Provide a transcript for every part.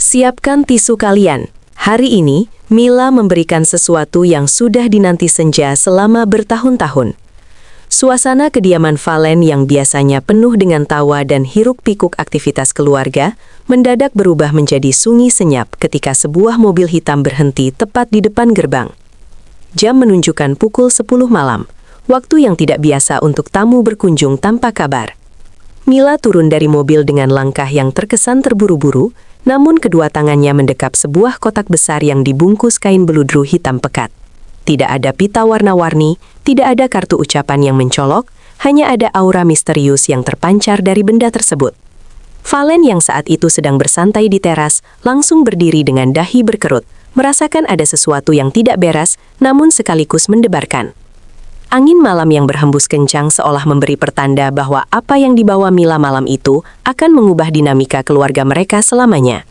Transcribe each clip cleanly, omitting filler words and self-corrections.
Siapkan tisu kalian. Hari ini, Mila memberikan sesuatu yang sudah dinanti Senja selama bertahun-tahun. Suasana kediaman Valen yang biasanya penuh dengan tawa dan hiruk-pikuk aktivitas keluarga, mendadak berubah menjadi sunyi senyap ketika sebuah mobil hitam berhenti tepat di depan gerbang. Jam menunjukkan pukul 10 malam, waktu yang tidak biasa untuk tamu berkunjung tanpa kabar. Mila turun dari mobil dengan langkah yang terkesan terburu-buru, namun kedua tangannya mendekap sebuah kotak besar yang dibungkus kain beludru hitam pekat. Tidak ada pita warna-warni, tidak ada kartu ucapan yang mencolok, hanya ada aura misterius yang terpancar dari benda tersebut. Valen yang saat itu sedang bersantai di teras, langsung berdiri dengan dahi berkerut, merasakan ada sesuatu yang tidak beres, namun sekaligus mendebarkan. Angin malam yang berhembus kencang seolah memberi pertanda bahwa apa yang dibawa Mila malam itu akan mengubah dinamika keluarga mereka selamanya.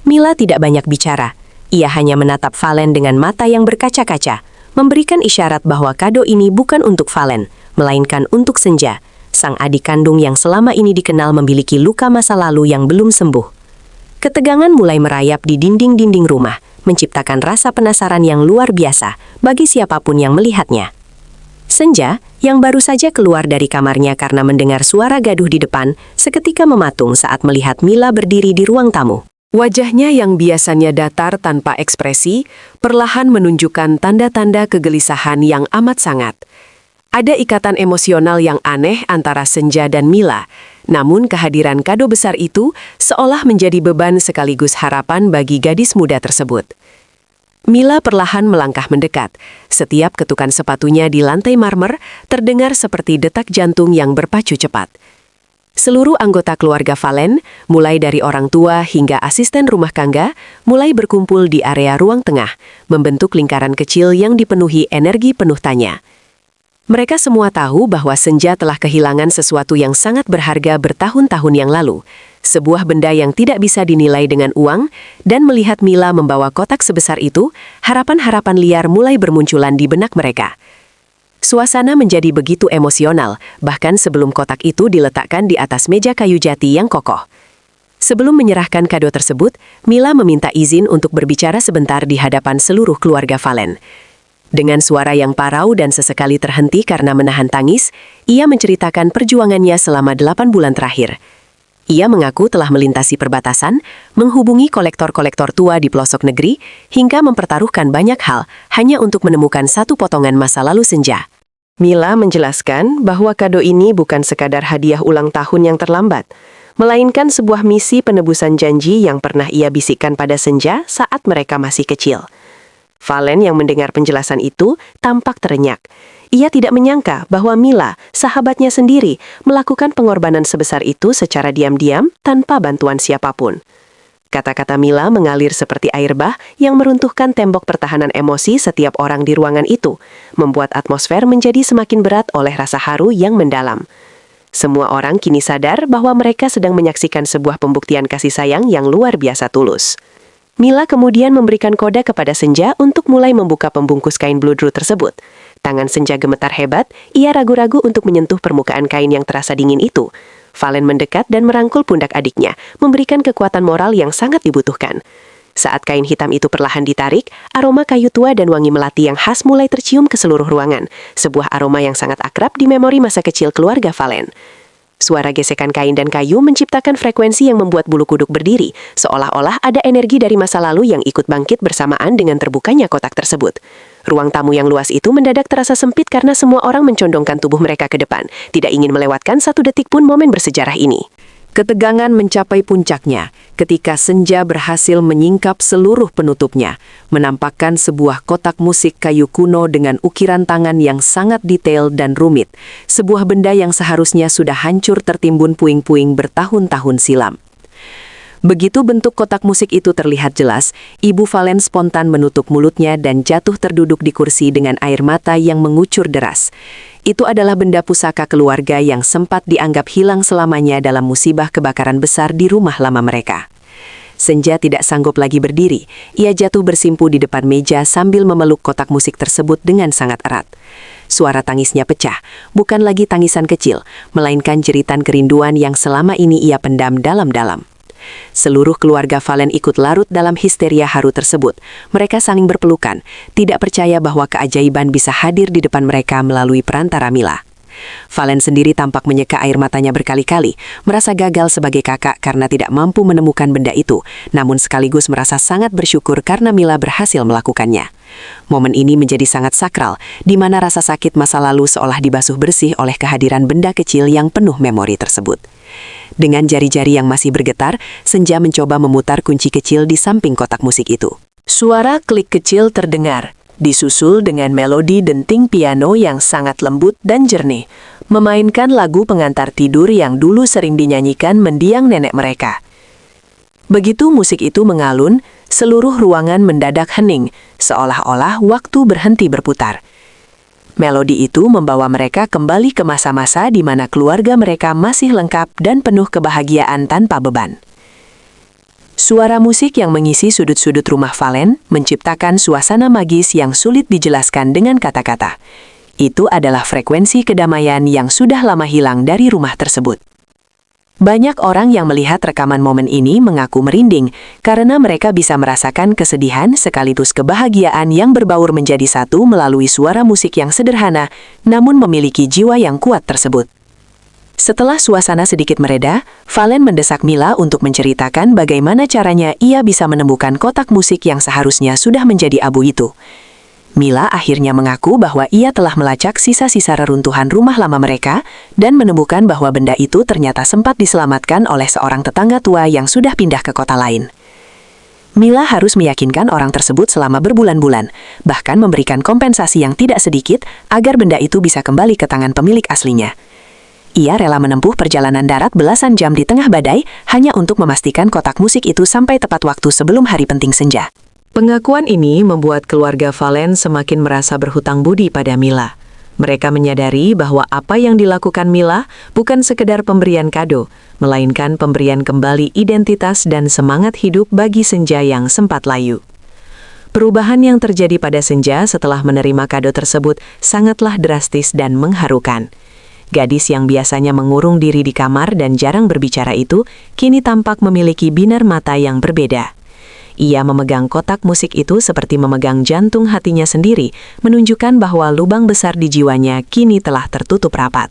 Mila tidak banyak bicara. Ia hanya menatap Valen dengan mata yang berkaca-kaca, memberikan isyarat bahwa kado ini bukan untuk Valen, melainkan untuk Senja, sang adik kandung yang selama ini dikenal memiliki luka masa lalu yang belum sembuh. Ketegangan mulai merayap di dinding-dinding rumah, menciptakan rasa penasaran yang luar biasa bagi siapapun yang melihatnya. Senja, yang baru saja keluar dari kamarnya karena mendengar suara gaduh di depan, seketika mematung saat melihat Mila berdiri di ruang tamu. Wajahnya yang biasanya datar tanpa ekspresi, perlahan menunjukkan tanda-tanda kegelisahan yang amat sangat. Ada ikatan emosional yang aneh antara Senja dan Mila, namun kehadiran kado besar itu seolah menjadi beban sekaligus harapan bagi gadis muda tersebut. Mila perlahan melangkah mendekat. Setiap ketukan sepatunya di lantai marmer terdengar seperti detak jantung yang berpacu cepat. Seluruh anggota keluarga Valen, mulai dari orang tua hingga asisten rumah tangga, mulai berkumpul di area ruang tengah, membentuk lingkaran kecil yang dipenuhi energi penuh tanya. Mereka semua tahu bahwa Senja telah kehilangan sesuatu yang sangat berharga bertahun-tahun yang lalu. Sebuah benda yang tidak bisa dinilai dengan uang, dan melihat Mila membawa kotak sebesar itu, harapan-harapan liar mulai bermunculan di benak mereka. Suasana menjadi begitu emosional, bahkan sebelum kotak itu diletakkan di atas meja kayu jati yang kokoh. Sebelum menyerahkan kado tersebut, Mila meminta izin untuk berbicara sebentar di hadapan seluruh keluarga Valen. Dengan suara yang parau dan sesekali terhenti karena menahan tangis, ia menceritakan perjuangannya selama 8 bulan terakhir. Ia mengaku telah melintasi perbatasan, menghubungi kolektor-kolektor tua di pelosok negeri, hingga mempertaruhkan banyak hal hanya untuk menemukan satu potongan masa lalu Senja. Mila menjelaskan bahwa kado ini bukan sekadar hadiah ulang tahun yang terlambat, melainkan sebuah misi penebusan janji yang pernah ia bisikkan pada Senja saat mereka masih kecil. Valen yang mendengar penjelasan itu tampak terenyak. Ia tidak menyangka bahwa Mila, sahabatnya sendiri, melakukan pengorbanan sebesar itu secara diam-diam tanpa bantuan siapapun. Kata-kata Mila mengalir seperti air bah yang meruntuhkan tembok pertahanan emosi setiap orang di ruangan itu, membuat atmosfer menjadi semakin berat oleh rasa haru yang mendalam. Semua orang kini sadar bahwa mereka sedang menyaksikan sebuah pembuktian kasih sayang yang luar biasa tulus. Mila kemudian memberikan kode kepada Senja untuk mulai membuka pembungkus kain bludru tersebut. Tangan Senja gemetar hebat, ia ragu-ragu untuk menyentuh permukaan kain yang terasa dingin itu. Valen mendekat dan merangkul pundak adiknya, memberikan kekuatan moral yang sangat dibutuhkan. Saat kain hitam itu perlahan ditarik, aroma kayu tua dan wangi melati yang khas mulai tercium ke seluruh ruangan, sebuah aroma yang sangat akrab di memori masa kecil keluarga Valen. Suara gesekan kain dan kayu menciptakan frekuensi yang membuat bulu kuduk berdiri, seolah-olah ada energi dari masa lalu yang ikut bangkit bersamaan dengan terbukanya kotak tersebut. Ruang tamu yang luas itu mendadak terasa sempit karena semua orang mencondongkan tubuh mereka ke depan, tidak ingin melewatkan satu detik pun momen bersejarah ini. Ketegangan mencapai puncaknya ketika Senja berhasil menyingkap seluruh penutupnya, menampakkan sebuah kotak musik kayu kuno dengan ukiran tangan yang sangat detail dan rumit, sebuah benda yang seharusnya sudah hancur tertimbun puing-puing bertahun-tahun silam. Begitu bentuk kotak musik itu terlihat jelas, Ibu Valen spontan menutup mulutnya dan jatuh terduduk di kursi dengan air mata yang mengucur deras. Itu adalah benda pusaka keluarga yang sempat dianggap hilang selamanya dalam musibah kebakaran besar di rumah lama mereka. Senja tidak sanggup lagi berdiri. Ia jatuh bersimpu di depan meja sambil memeluk kotak musik tersebut dengan sangat erat. Suara tangisnya pecah, bukan lagi tangisan kecil, melainkan jeritan kerinduan yang selama ini ia pendam dalam-dalam. Seluruh keluarga Valen ikut larut dalam histeria haru tersebut. Mereka saling berpelukan, tidak percaya bahwa keajaiban bisa hadir di depan mereka melalui perantara Mila. Valen sendiri tampak menyeka air matanya berkali-kali, merasa gagal sebagai kakak karena tidak mampu menemukan benda itu, namun sekaligus merasa sangat bersyukur karena Mila berhasil melakukannya. Momen ini menjadi sangat sakral, di mana rasa sakit masa lalu seolah dibasuh bersih oleh kehadiran benda kecil yang penuh memori tersebut. Dengan jari-jari yang masih bergetar, Senja mencoba memutar kunci kecil di samping kotak musik itu. Suara klik kecil terdengar, disusul dengan melodi denting piano yang sangat lembut dan jernih, memainkan lagu pengantar tidur yang dulu sering dinyanyikan mendiang nenek mereka. Begitu musik itu mengalun, seluruh ruangan mendadak hening, seolah-olah waktu berhenti berputar. Melodi itu membawa mereka kembali ke masa-masa di mana keluarga mereka masih lengkap dan penuh kebahagiaan tanpa beban. Suara musik yang mengisi sudut-sudut rumah Valen menciptakan suasana magis yang sulit dijelaskan dengan kata-kata. Itu adalah frekuensi kedamaian yang sudah lama hilang dari rumah tersebut. Banyak orang yang melihat rekaman momen ini mengaku merinding karena mereka bisa merasakan kesedihan sekaligus kebahagiaan yang berbaur menjadi satu melalui suara musik yang sederhana namun memiliki jiwa yang kuat tersebut. Setelah suasana sedikit mereda, Valen mendesak Mila untuk menceritakan bagaimana caranya ia bisa menemukan kotak musik yang seharusnya sudah menjadi abu itu. Mila akhirnya mengaku bahwa ia telah melacak sisa-sisa reruntuhan rumah lama mereka dan menemukan bahwa benda itu ternyata sempat diselamatkan oleh seorang tetangga tua yang sudah pindah ke kota lain. Mila harus meyakinkan orang tersebut selama berbulan-bulan, bahkan memberikan kompensasi yang tidak sedikit agar benda itu bisa kembali ke tangan pemilik aslinya. Ia rela menempuh perjalanan darat belasan jam di tengah badai hanya untuk memastikan kotak musik itu sampai tepat waktu sebelum hari penting senja. Pengakuan ini membuat keluarga Valen semakin merasa berhutang budi pada Mila. Mereka menyadari bahwa apa yang dilakukan Mila bukan sekedar pemberian kado, melainkan pemberian kembali identitas dan semangat hidup bagi Senja yang sempat layu. Perubahan yang terjadi pada Senja setelah menerima kado tersebut sangatlah drastis dan mengharukan. Gadis yang biasanya mengurung diri di kamar dan jarang berbicara itu, kini tampak memiliki binar mata yang berbeda. Ia memegang kotak musik itu seperti memegang jantung hatinya sendiri, menunjukkan bahwa lubang besar di jiwanya kini telah tertutup rapat.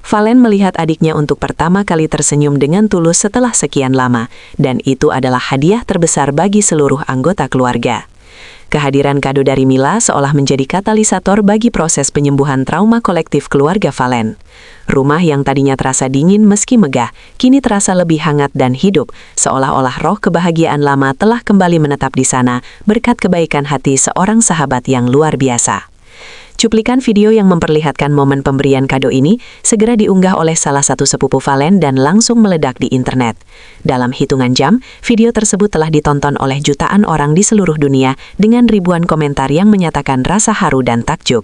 Valen melihat adiknya untuk pertama kali tersenyum dengan tulus setelah sekian lama, dan itu adalah hadiah terbesar bagi seluruh anggota keluarga. Kehadiran kado dari Mila seolah menjadi katalisator bagi proses penyembuhan trauma kolektif keluarga Valen. Rumah yang tadinya terasa dingin meski megah, kini terasa lebih hangat dan hidup, seolah-olah roh kebahagiaan lama telah kembali menetap di sana berkat kebaikan hati seorang sahabat yang luar biasa. Cuplikan video yang memperlihatkan momen pemberian kado ini segera diunggah oleh salah satu sepupu Valen dan langsung meledak di internet. Dalam hitungan jam, video tersebut telah ditonton oleh jutaan orang di seluruh dunia dengan ribuan komentar yang menyatakan rasa haru dan takjub.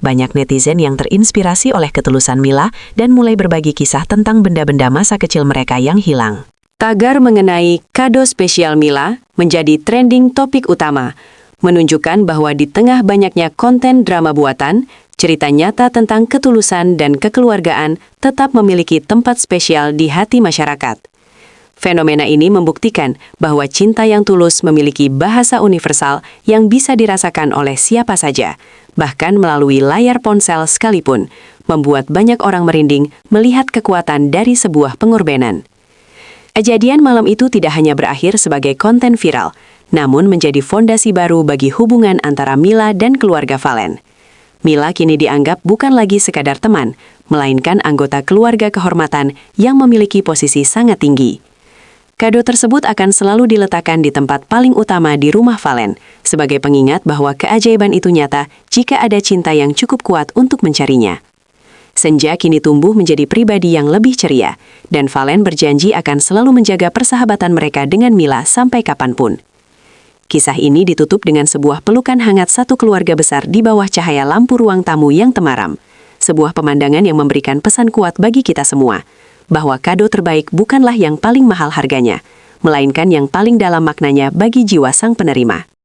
Banyak netizen yang terinspirasi oleh ketulusan Mila dan mulai berbagi kisah tentang benda-benda masa kecil mereka yang hilang. Tagar mengenai kado spesial Mila menjadi trending topik utama, menunjukkan bahwa di tengah banyaknya konten drama buatan, cerita nyata tentang ketulusan dan kekeluargaan tetap memiliki tempat spesial di hati masyarakat. Fenomena ini membuktikan bahwa cinta yang tulus memiliki bahasa universal yang bisa dirasakan oleh siapa saja, bahkan melalui layar ponsel sekalipun, membuat banyak orang merinding melihat kekuatan dari sebuah pengorbanan. Kejadian malam itu tidak hanya berakhir sebagai konten viral, namun menjadi fondasi baru bagi hubungan antara Mila dan keluarga Valen. Mila kini dianggap bukan lagi sekadar teman, melainkan anggota keluarga kehormatan yang memiliki posisi sangat tinggi. Kado tersebut akan selalu diletakkan di tempat paling utama di rumah Valen, sebagai pengingat bahwa keajaiban itu nyata jika ada cinta yang cukup kuat untuk mencarinya. Senja kini tumbuh menjadi pribadi yang lebih ceria, dan Valen berjanji akan selalu menjaga persahabatan mereka dengan Mila sampai kapanpun. Kisah ini ditutup dengan sebuah pelukan hangat satu keluarga besar di bawah cahaya lampu ruang tamu yang temaram. Sebuah pemandangan yang memberikan pesan kuat bagi kita semua, bahwa kado terbaik bukanlah yang paling mahal harganya, melainkan yang paling dalam maknanya bagi jiwa sang penerima.